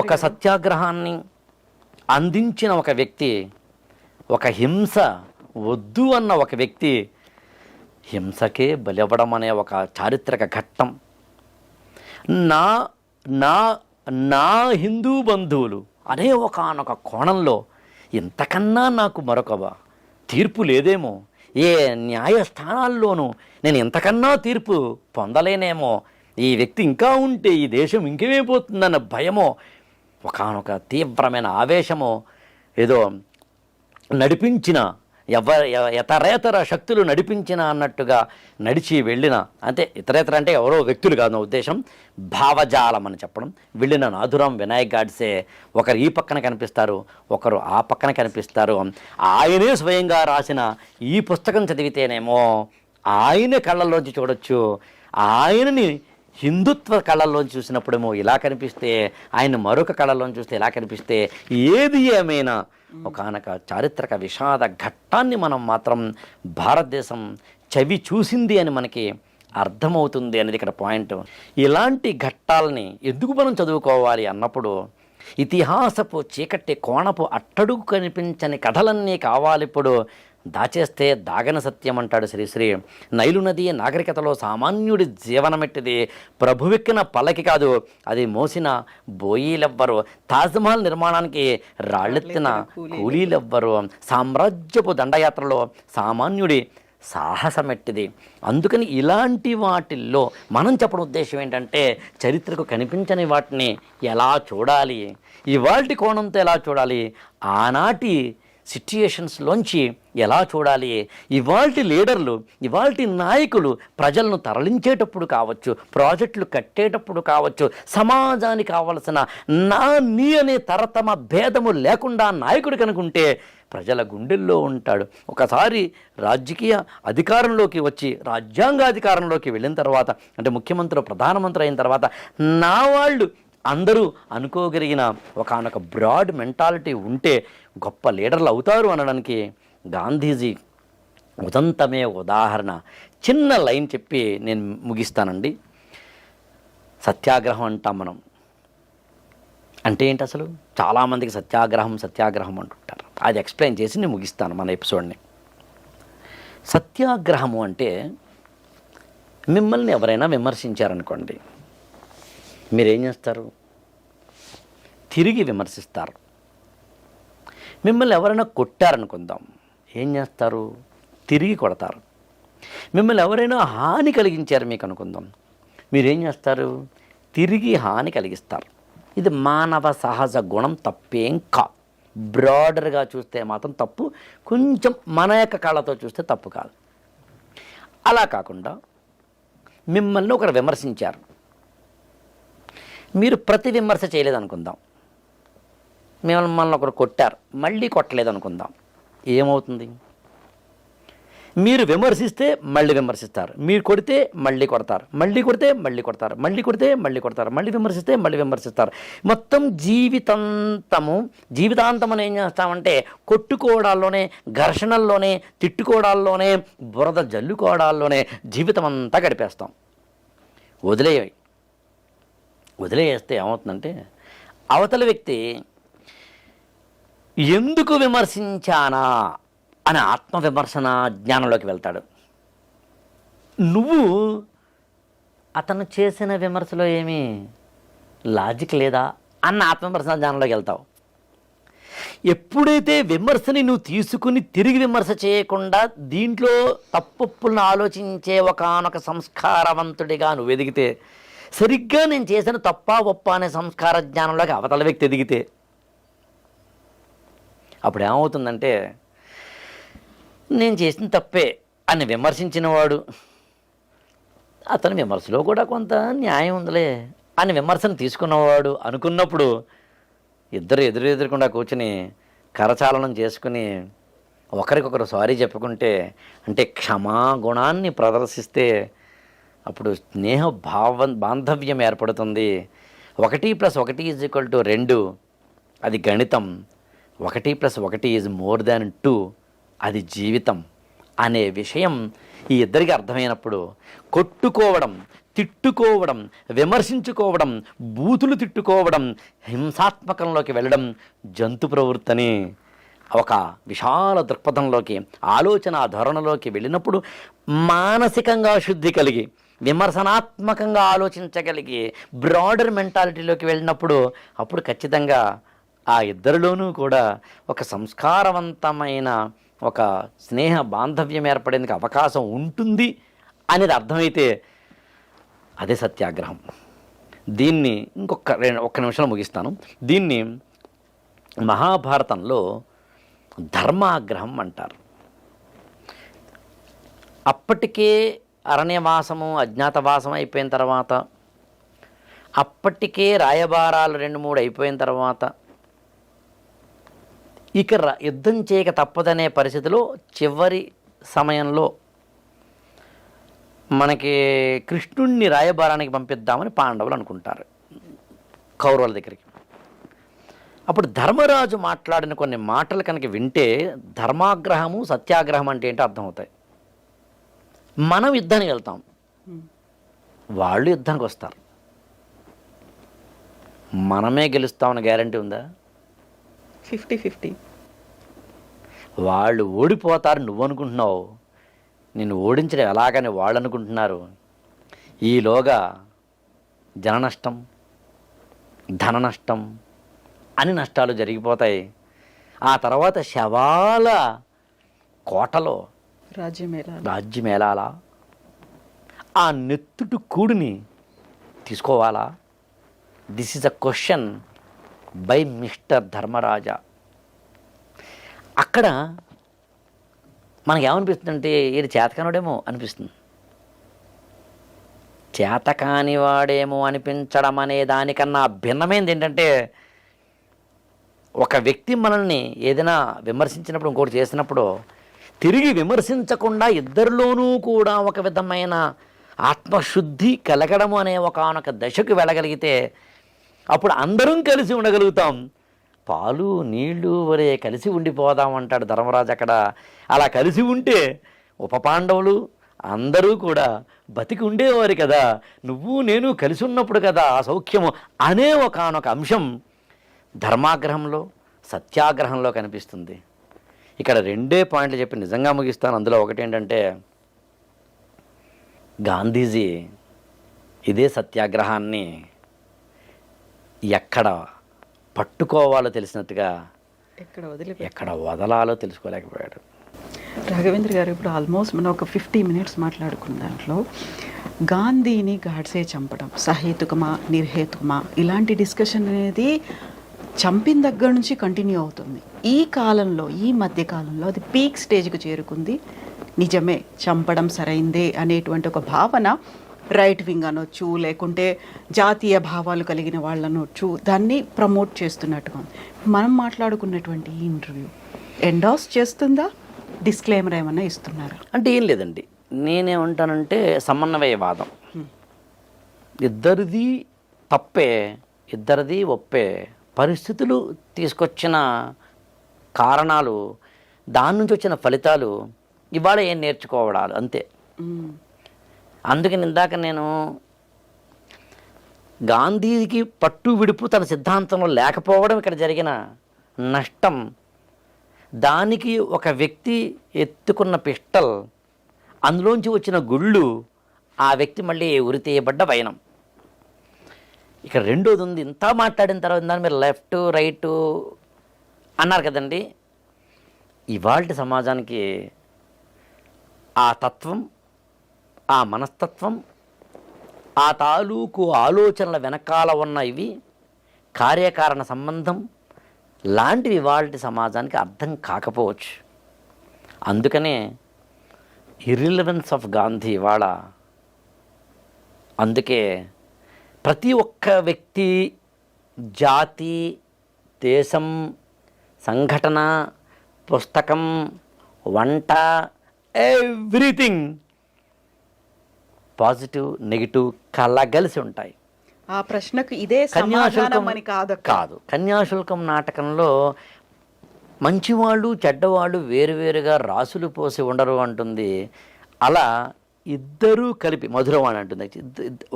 ఒక సత్యాగ్రహాన్ని అందించిన ఒక వ్యక్తి, ఒక హింస వద్దు అన్న ఒక వ్యక్తి హింసకే బలివ్వడం అనే ఒక చారిత్రక ఘట్టం. నా నా నా హిందూ బంధువులు అనే ఒకానొక కోణంలో ఇంతకన్నా నాకు మరొక తీర్పు లేదేమో, ఏ న్యాయస్థానాల్లోనూ నేను ఇంతకన్నా తీర్పు పొందలేనేమో, ఈ వ్యక్తి ఇంకా ఉంటే ఈ దేశం ఇంకేమైపోతుందన్న భయమో, ఒకానొక తీవ్రమైన ఆవేశమో ఏదో నడిపించిన ఇతరేతర శక్తులు నడిపించిన అన్నట్టుగా నడిచి వెళ్ళిన, అంటే ఇతరేతర అంటే ఎవరో వ్యక్తులు కాదు నా ఉద్దేశం, భావజాలం అని చెప్పడం. వెళ్ళిన నాథురాం వినాయక్ గాడ్సే ఒకరు ఈ పక్కన కనిపిస్తారు, ఒకరు ఆ పక్కన కనిపిస్తారు. ఆయనే స్వయంగా రాసిన ఈ పుస్తకం చదివితేనేమో ఆయన కళ్ళల్లోంచి చూడొచ్చు, ఆయనని హిందుత్వ కళల్లోంచి చూసినప్పుడేమో ఇలా కనిపిస్తే, ఆయన మరొక కళల్లోంచి చూస్తే ఇలా కనిపిస్తే, ఏది ఏమైనా ఒకనొక చారిత్రక విషాద ఘట్టాన్ని మనం మాత్రం భారతదేశం చవి చూసింది అని మనకి అర్థమవుతుంది అనేది ఇక్కడ పాయింట్. ఇలాంటి ఘట్టాలని ఎందుకు మనం చదువుకోవాలి అన్నప్పుడు, ఇతిహాసపు చీకటి కోణపు అట్టడుగు కనిపించని కథలన్నీ కావాలి. ఇప్పుడు దాచేస్తే దాగన సత్యం అంటాడు శ్రీశ్రీ. నైలు నది నాగరికతలో సామాన్యుడి జీవనమెట్టిది, ప్రభువెక్కిన పల్లకి కాదు, అది మోసిన బోయీలెవ్వరు, తాజ్మహల్ నిర్మాణానికి రాళ్ళెత్తిన కూలీలెవ్వరు, సామ్రాజ్యపు దండయాత్రలో సామాన్యుడి సాహసమెట్టిది. అందుకని ఇలాంటి వాటిల్లో మనం చెప్పడం ఉద్దేశం ఏంటంటే, చరిత్రకు కనిపించని వాటిని ఎలా చూడాలి, ఇవాల్టి కోణంతో ఎలా చూడాలి, ఆనాటి సిట్యుయేషన్స్లోంచి ఎలా చూడాలి, ఇవాల్టి లీడర్లు, ఇవాల్టి నాయకులు ప్రజలను తరలించేటప్పుడు కావచ్చు, ప్రాజెక్టులు కట్టేటప్పుడు కావచ్చు, సమాజానికి కావలసిన నా నీ అనే తరతమ భేదము లేకుండా నాయకుడు కనుకుంటే ప్రజల గుండెల్లో ఉంటాడు. ఒకసారి రాజకీయ అధికారంలోకి వచ్చి రాజ్యాంగాధికారంలోకి వెళ్ళిన తర్వాత, అంటే ముఖ్యమంత్రి ప్రధానమంత్రి అయిన తర్వాత, నా వాళ్ళు అందరూ అనుకోగలిగిన ఒకనొక బ్రాడ్ మెంటాలిటీ ఉంటే గొప్ప లీడర్లు అవుతారు అనడానికి గాంధీజీ ఉదంతమే ఉదాహరణ. చిన్న లైన్ చెప్పి నేను ముగిస్తానండి. సత్యాగ్రహం అంటాం మనం, అంటే ఏంటి అసలు? చాలామందికి సత్యాగ్రహం సత్యాగ్రహం అంటుంటారు. అది ఎక్స్ప్లెయిన్ చేసి నేను ముగిస్తాను మన ఎపిసోడ్ని. సత్యాగ్రహము అంటే, మిమ్మల్ని ఎవరైనా విమర్శించారనుకోండి, మీరేం చేస్తారు? తిరిగి విమర్శిస్తారు. మిమ్మల్ని ఎవరైనా కొట్టారనుకుందాం, ఏం చేస్తారు? తిరిగి కొడతారు. మిమ్మల్ని ఎవరైనా హాని కలిగించారు మీకు అనుకుందాం, మీరేం చేస్తారు? తిరిగి హాని కలిగిస్తారు. ఇది మానవ సహజ గుణం, తప్పేం కాదు. బ్రాడర్గా చూస్తే మాత్రం తప్పు, కొంచెం మన యొక్క కళ్ళతో చూస్తే తప్పు కాదు. అలా కాకుండా మిమ్మల్ని ఒకరు విమర్శించారు, మీరు ప్రతి విమర్శ చేయలేదనుకుందాం, మిమ్మల్ని ఒకరు కొట్టారు, మళ్ళీ కొట్టలేదు అనుకుందాం, ఏమవుతుంది? మీరు విమర్శిస్తే మళ్ళీ విమర్శిస్తారు, మీరు కొడితే మళ్ళీ కొడతారు, మళ్ళీ కొడితే మళ్ళీ కొడతారు, మళ్ళీ కొడితే మళ్ళీ కొడతారు, మళ్ళీ విమర్శిస్తే మళ్ళీ విమర్శిస్తారు. మొత్తం జీవితాంతం ఏం చేస్తామంటే కొట్టుకోవడాల్లోనే, ఘర్షణల్లోనే, తిట్టుకోవడాల్లోనే, బురద జల్లుకోవడాల్లోనే జీవితం అంతా గడిపేస్తాం. వదిలేస్తే ఏమవుతుందంటే, అవతల వ్యక్తి ఎందుకు విమర్శించానా అని ఆత్మవిమర్శన జ్ఞానంలోకి వెళ్తాడు. నువ్వు అతను చేసిన విమర్శలో ఏమీ లాజిక్ లేదా అన్న ఆత్మవిమర్శన జ్ఞానంలోకి వెళ్తావు. ఎప్పుడైతే విమర్శని నువ్వు తీసుకుని తిరిగి విమర్శ చేయకుండా దీంట్లో తప్పులను ఆలోచించే ఒకానొక సంస్కారవంతుడిగా నువ్వు ఎదిగితే, సరిగ్గా నేను చేసిన తప్పా ఒప్ప అనే సంస్కార జ్ఞానంలోకి అవతల వ్యక్తి ఎదిగితే, అప్పుడు ఏమవుతుందంటే, నేను చేసిన తప్పే అని విమర్శించిన వాడు, అతని విమర్శలో కూడా కొంత న్యాయం ఉందిలే అని విమర్శను తీసుకున్నవాడు అనుకున్నప్పుడు, ఇద్దరు ఎదురుకుండా కూర్చుని కరచాలనం చేసుకుని ఒకరికొకరు సారీ చెప్పుకుంటే, అంటే క్షమాగుణాన్ని ప్రదర్శిస్తే అప్పుడు స్నేహ బాంధవ్యం ఏర్పడుతుంది. 1+1 = 2, అది గణితం. 1+1 = more than 2, అది జీవితం అనే విషయం ఈ ఇద్దరికి అర్థమైనప్పుడు కొట్టుకోవడం, తిట్టుకోవడం, విమర్శించుకోవడం, బూతులు తిట్టుకోవడం, హింసాత్మకంలోకి వెళ్ళడం జంతు ప్రవృత్తని ఒక విశాల దృక్పథంలోకి, ఆలోచన ధోరణిలోకి వెళ్ళినప్పుడు మానసికంగా శుద్ధి కలిగి, విమర్శనాత్మకంగా ఆలోచించగలిగి, బ్రాడర్ మెంటాలిటీలోకి వెళ్ళినప్పుడు అప్పుడు ఖచ్చితంగా ఆ ఇద్దరిలోనూ కూడా ఒక సంస్కారవంతమైన ఒక స్నేహ బాంధవ్యం ఏర్పడేందుకు అవకాశం ఉంటుంది అనేది అర్థమైతే అదే సత్యాగ్రహం. దీన్ని ఒక్క నిమిషంలో ముగిస్తాను. దీన్ని మహాభారతంలో ధర్మాగ్రహం అంటారు. అప్పటికే అరణ్యవాసము, అజ్ఞాతవాసం అయిపోయిన తర్వాత, అప్పటికే రాయబారాలు 2-3 అయిపోయిన తర్వాత, ఇక యుద్ధం చేయక తప్పదనే పరిస్థితిలో చివరి సమయంలో మనకి కృష్ణుణ్ణి రాయబారానికి పంపిద్దామని పాండవులు అనుకుంటారు కౌరవుల దగ్గరికి. అప్పుడు ధర్మరాజు మాట్లాడిన కొన్ని మాటలు కనుక వింటే ధర్మాగ్రహము, సత్యాగ్రహం అంటే ఏంటో అర్థమవుతాయి. మనం యుద్ధానికి వెళ్తాం, వాళ్ళు యుద్ధానికి వస్తారు. మనమే గెలుస్తామన్న గ్యారంటీ ఉందా? 50-50. వాళ్ళు ఓడిపోతారు నువ్వు అనుకుంటున్నావు, నిన్ను ఓడించడం ఎలాగని వాళ్ళు అనుకుంటున్నారు. ఈలోగా జన నష్టం, ధన నష్టం అని నష్టాలు జరిగిపోతాయి. ఆ తర్వాత శవాల కోటలో రాజ్యమేళాలా? ఆ నెత్తుటి కూడిని తీసుకోవాలా? This is a question by mister Dharmaraja. అక్కడ మనకి ఏమనిపిస్తుంది అంటే ఇది చేతకానివాడేమో అనిపిస్తుంది. చేతకానివాడేమో అనిపించడం అనే దానికన్నా భిన్నమైనది ఏంటంటే, ఒక వ్యక్తి మనల్ని ఏదైనా విమర్శించినప్పుడు, ఇంకోటి చేసినప్పుడు తిరిగి విమర్శించకుండా ఇద్దరిలోనూ కూడా ఒక విధమైన ఆత్మశుద్ధి కలగడము అనే ఒకనొక దశకు వెళ్ళగలిగితే అప్పుడు అందరం కలిసి ఉండగలుగుతాం. పాలు నీళ్లు వరే కలిసి ఉండిపోదాం అంటాడు ధర్మరాజు అక్కడ. అలా కలిసి ఉంటే ఉప పాండవులు అందరూ కూడా బతికి ఉండేవారు కదా, నువ్వు నేను కలిసి ఉన్నప్పుడు కదా ఆ సౌఖ్యము అనే ఒకనొక అంశం ధర్మాగ్రహంలో, సత్యాగ్రహంలో కనిపిస్తుంది. ఇక్కడ 2 పాయింట్లు చెప్పి నిజంగా ముగిస్తాను. అందులో ఒకటి ఏంటంటే, గాంధీజీ ఇదే సత్యాగ్రహాన్ని ఎక్కడ పట్టుకోవాలో తెలిసినట్టుగా ఎక్కడ వదలాలో తెలుసుకోలేకపోయాడు. రాఘవేంద్ర గారు, ఇప్పుడు ఆల్మోస్ట్ మనం ఒక 50 మినిట్స్ మాట్లాడుకున్న దాంట్లో గాంధీని గాడ్సే చంపడం సహేతుకమా నిర్హేతుకమా ఇలాంటి డిస్కషన్ అనేది చంపిన దగ్గర నుంచి కంటిన్యూ అవుతుంది. ఈ కాలంలో, ఈ మధ్య కాలంలో అది పీక్ స్టేజ్కి చేరుకుంది. నిజమే, చంపడం సరైందే అనేటువంటి ఒక భావన రైట్ వింగ్ అనొచ్చు, లేకుంటే జాతీయ భావాలు కలిగిన వాళ్ళు అనొచ్చు, దాన్ని ప్రమోట్ చేస్తున్నట్టుగా ఉంది. మనం మాట్లాడుకున్నటువంటి ఈ ఇంటర్వ్యూ ఎండాస్ చేస్తుందా, డిస్క్లైమర్ ఏమన్నా ఇస్తున్నారా? అంటే ఏం లేదండి, నేనేమంటానంటే సమన్వయవాదం. ఇద్దరిది తప్పే, ఇద్దరిది ఒప్పే. పరిస్థితులు తీసుకొచ్చిన కారణాలు, దాని నుంచి వచ్చిన ఫలితాలు ఇవాళ ఏం నేర్చుకోవడాలు అంతే. అందుకని ఇందాక నేను గాంధీకి పట్టు విడుపు తన సిద్ధాంతంలో లేకపోవడం ఇక్కడ జరిగిన నష్టం, దానికి ఒక వ్యక్తి ఎత్తుకున్న పిస్టల్, అందులోంచి వచ్చిన గుళ్ళు, ఆ వ్యక్తి మళ్ళీ ఉరితీయబడ్డ వైనం. ఇక్కడ రెండోది ఉంది. ఇంత మాట్లాడిన తర్వాత దాన్ని మీరు లెఫ్ట్ రైట్ అన్నారు కదండి. ఇవాళ సమాజానికి ఆ తత్వం, ఆ మనస్తత్వం, ఆ తాలూకు ఆలోచనల వెనకాల ఉన్న ఇవి కార్యకారణ సంబంధం లాంటివి ఇవాళ సమాజానికి అర్థం కాకపోవచ్చు. అందుకనే ఇర్రిలవెన్స్ ఆఫ్ గాంధీ ఇవాళ. అందుకే ప్రతి ఒక్క వ్యక్తి, జాతి, దేశం, సంఘటన, పుస్తకం, వంట, ఎవ్రీథింగ్ పాజిటివ్ నెగిటివ్ కలగలిసి ఉంటాయి. ఆ ప్రశ్నకు ఇదే సమాధానం అని కాదు. కన్యాశుల్కం నాటకంలో మంచివాళ్ళు చెడ్డవాళ్ళు వేరువేరుగా రాసులు పోసి ఉండరు అంటుంది. అలా ఇద్దరూ కలిపి మధురవాణి అంటుంది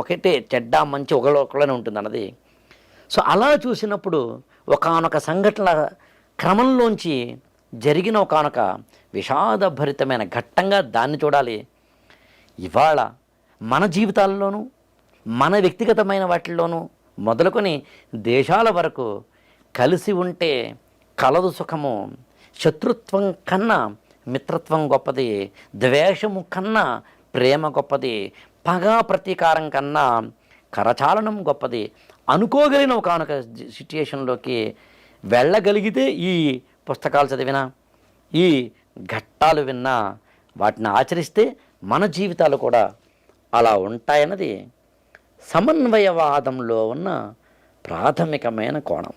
ఒకటే చెడ్డ మంచి ఒకళ్ళనే ఉంటుంది అన్నది. సో అలా చూసినప్పుడు ఒకానొక సంఘటనల క్రమంలోంచి జరిగిన ఒకానొక విషాదభరితమైన ఘట్టంగా దాన్ని చూడాలి. ఇవాళ మన జీవితాల్లోనూ మన వ్యక్తిగతమైన వాటిల్లోనూ మొదలుకొని దేశాల వరకు కలిసి ఉంటే కలదు సుఖము, శత్రుత్వం కన్నా మిత్రత్వం గొప్పది, ద్వేషము కన్నా ప్రేమ గొప్పది, పగా ప్రతీకారం కన్నా కరచాలనం గొప్పది అనుకోగలిగిన ఒకనొక సిట్యుయేషన్లోకి వెళ్ళగలిగితే ఈ పుస్తకాలు చదివినా ఈ ఘట్టాలు విన్నా వాటిని ఆచరిస్తే మన జీవితాలు కూడా అలా ఉంటాయన్నది సమన్వయవాదంలో ఉన్న ప్రాథమికమైన కోణం.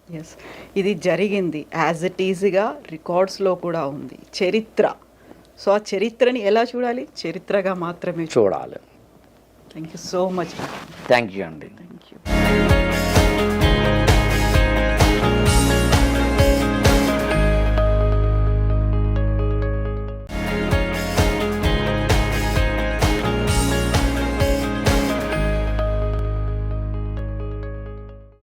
ఎస్, ఇది జరిగింది యాజ్ ఇట్ ఈజ్గా రికార్డ్స్లో కూడా ఉంది చరిత్ర. సో ఆ చరిత్రని ఎలా చూడాలి? చరిత్రగా మాత్రమే చూడాలి. Thank you so much. Thank you అండి.